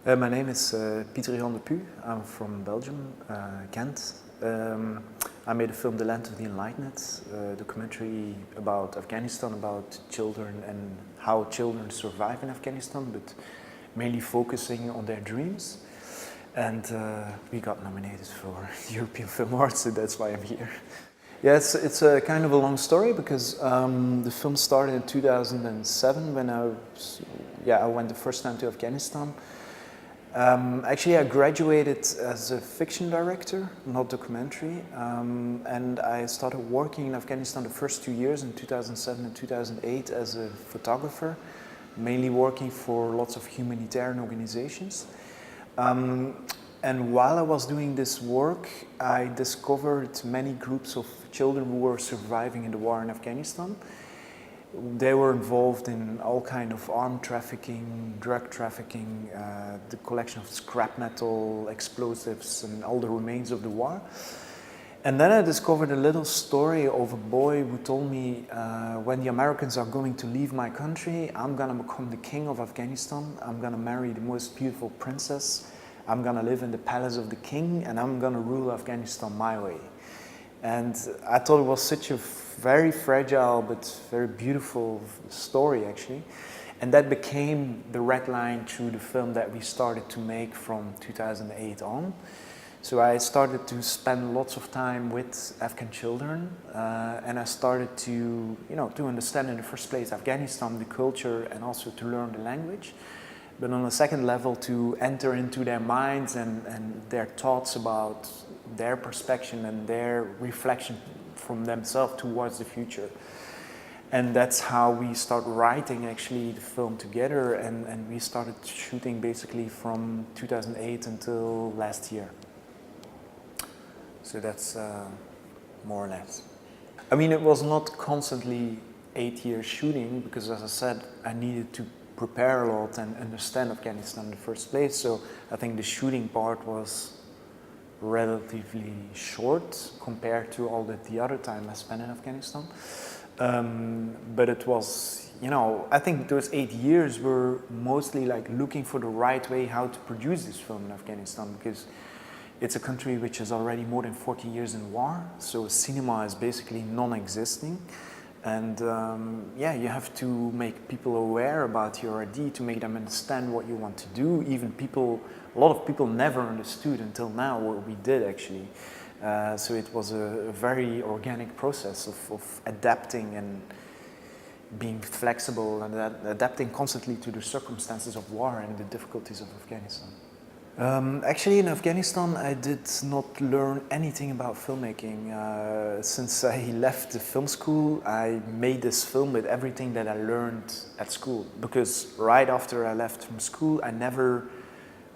My name is Pieter-Jan De Pue. I'm from Belgium, Ghent. I made a film, The Land of the Enlightened, a documentary about Afghanistan, about children and how children survive in Afghanistan, but mainly focusing on their dreams. And we got nominated for the European Film Awards, so that's why I'm here. Yeah, it's a kind of a long story because the film started in 2007 when I went the first time to Afghanistan. Actually, I graduated as a fiction director, not documentary, and I started working in Afghanistan the first 2 years in 2007 and 2008 as a photographer, mainly working for lots of humanitarian organizations. And while I was doing this work, I discovered many groups of children who were surviving in the war in Afghanistan. They were involved in all kind of armed trafficking, drug trafficking, the collection of scrap metal, explosives, and all the remains of the war. And then I discovered a little story of a boy who told me, when the Americans are going to leave my country, I'm gonna become the king of Afghanistan. I'm gonna marry the most beautiful princess. I'm gonna live in the palace of the king, and I'm gonna rule Afghanistan my way. And I thought it was such a very fragile but very beautiful story, actually. And that became the red line through the film that we started to make from 2008 on. So I started to spend lots of time with Afghan children, and I started to understand in the first place Afghanistan, the culture, and also to learn the language. But on a second level, to enter into their minds and their thoughts about their perspective and their reflection from themselves towards the future. And that's how we start writing actually the film together, and we started shooting basically from 2008 until last year. So that's more or less. I mean, it was not constantly 8 years shooting because, as I said, I needed to prepare a lot and understand Afghanistan in the first place. So I think the shooting part was relatively short compared to all the other time I spent in Afghanistan. But it was, I think those 8 years were mostly like looking for the right way how to produce this film in Afghanistan, because it's a country which is already more than 40 years in war, so cinema is basically non-existing. And you have to make people aware about your idea, to make them understand what you want to do. Even a lot of people never understood until now what we did actually. So it was a very organic process of adapting and being flexible and adapting constantly to the circumstances of war and the difficulties of Afghanistan. Actually, in Afghanistan, I did not learn anything about filmmaking. Since I left the film school, I made this film with everything that I learned at school. Because right after I left from school, I never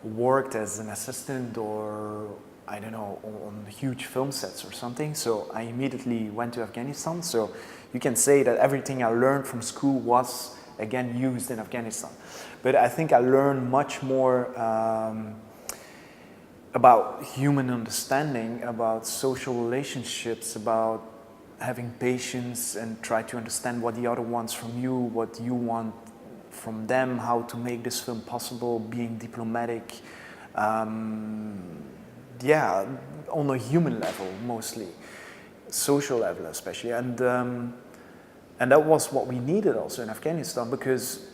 worked as an assistant or, I don't know, on huge film sets or something. So I immediately went to Afghanistan. So you can say that everything I learned from school was, again, used in Afghanistan. But I think I learned much more about human understanding, about social relationships, about having patience and try to understand what the other wants from you, what you want from them, how to make this film possible, being diplomatic. On a human level mostly, social level especially. And that was what we needed also in Afghanistan, because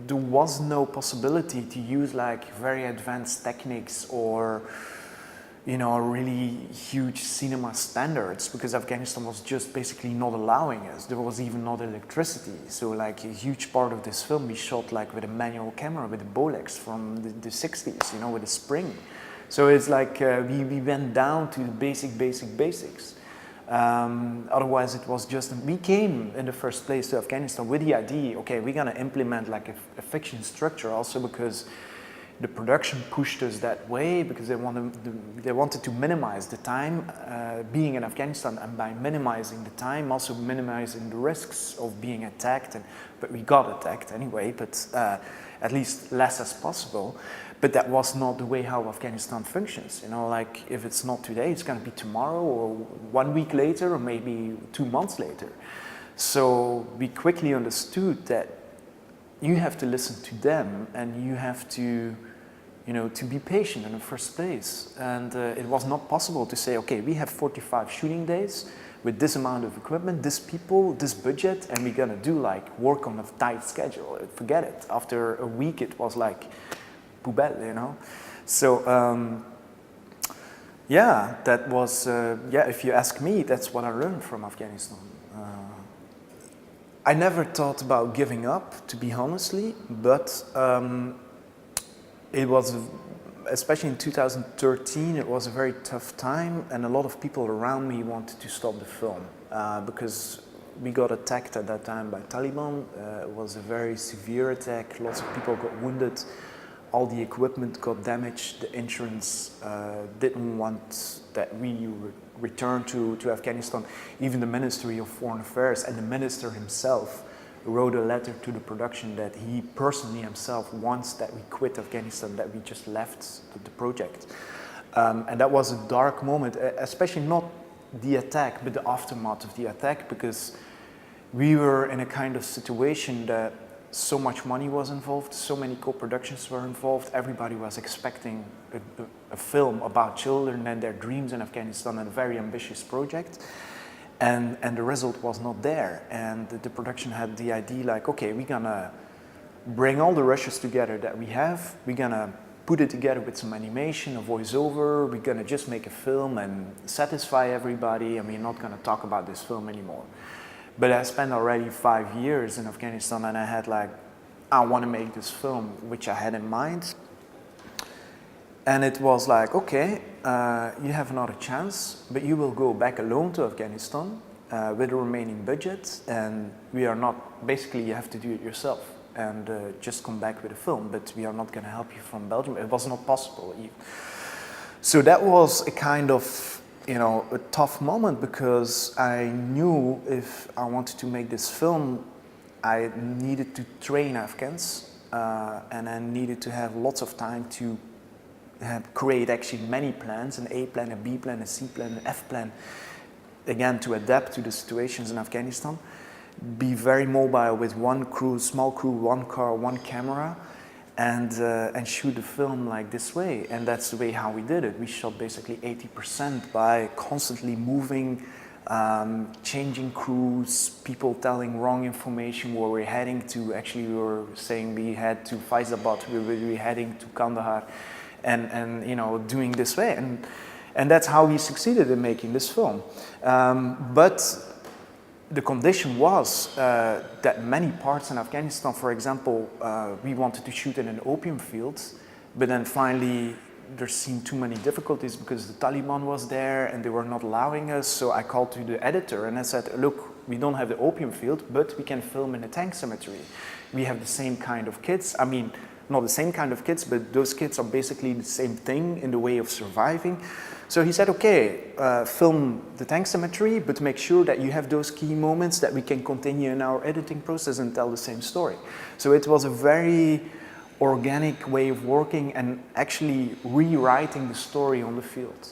there was no possibility to use like very advanced techniques or really huge cinema standards, because Afghanistan was just basically not allowing us. There was even not electricity. So like a huge part of this film we shot like with a manual camera, with a Bolex from the 60s, with a spring. So it's like we went down to the basics. Otherwise it was just, we came in the first place to Afghanistan with the idea, okay, we're gonna implement like a fiction structure, also because the production pushed us that way, because they wanted to minimize the time being in Afghanistan, and by minimizing the time, also minimizing the risks of being attacked. But we got attacked anyway, but at least less as possible. But that was not the way how Afghanistan functions. Like if it's not today, it's going to be tomorrow, or 1 week later, or maybe 2 months later. So we quickly understood that you have to listen to them, and you have to you know, to be patient in the first place. And it was not possible to say, okay, we have 45 shooting days with this amount of equipment, this people, this budget, and we're gonna do like work on a tight schedule. Forget it. After a week, it was like poubelle, you know. So yeah, that was yeah. If you ask me, that's what I learned from Afghanistan. I never thought about giving up, to be honestly, but it was, especially in 2013, it was a very tough time, and a lot of people around me wanted to stop the film because we got attacked at that time by Taliban. It was a very severe attack. Lots of people got wounded. All the equipment got damaged. The insurance didn't want that we return to Afghanistan. Even the Ministry of Foreign Affairs and the minister himself wrote a letter to the production that he personally himself wants that we quit Afghanistan, that we just left the project. And that was a dark moment, especially not the attack, but the aftermath of the attack, because we were in a kind of situation that so much money was involved, so many co-productions were involved, everybody was expecting a film about children and their dreams in Afghanistan, and a very ambitious project. And the result was not there. And the production had the idea like, okay, we're gonna bring all the rushes together that we have, we're gonna put it together with some animation, a voiceover, we're gonna just make a film and satisfy everybody, and we're not gonna talk about this film anymore. But I spent already 5 years in Afghanistan, and I had like, I want to make this film, which I had in mind. And it was like, okay, you have another chance, but you will go back alone to Afghanistan with the remaining budget, and we are not, basically you have to do it yourself and just come back with a film, but we are not going to help you from Belgium. It was not possible. So that was a kind of, you know, a tough moment, because I knew if I wanted to make this film, I needed to train Afghans, and I needed to have lots of time to create actually many plans, an A plan, a B plan, a C plan, an F plan, again to adapt to the situations in Afghanistan, be very mobile with one crew, small crew, one car, one camera, and shoot the film like this way. And that's the way how we did it. We shot basically 80% by constantly moving, changing crews, people telling wrong information where we're heading to. Actually, we were saying we head to Faizabad, we were heading to Kandahar, and you know, doing this way. And that's how we succeeded in making this film. But the condition was that many parts in Afghanistan, for example, we wanted to shoot in an opium field, but then finally there seemed too many difficulties because the Taliban was there and they were not allowing us. So I called to the editor and I said, look, we don't have the opium field, but we can film in a tank cemetery. We have the same kind of kids. I mean, not the same kind of kids, but those kids are basically the same thing in the way of surviving. So he said, okay, film the tank cemetery, but make sure that you have those key moments that we can continue in our editing process and tell the same story. So it was a very organic way of working and actually rewriting the story on the field.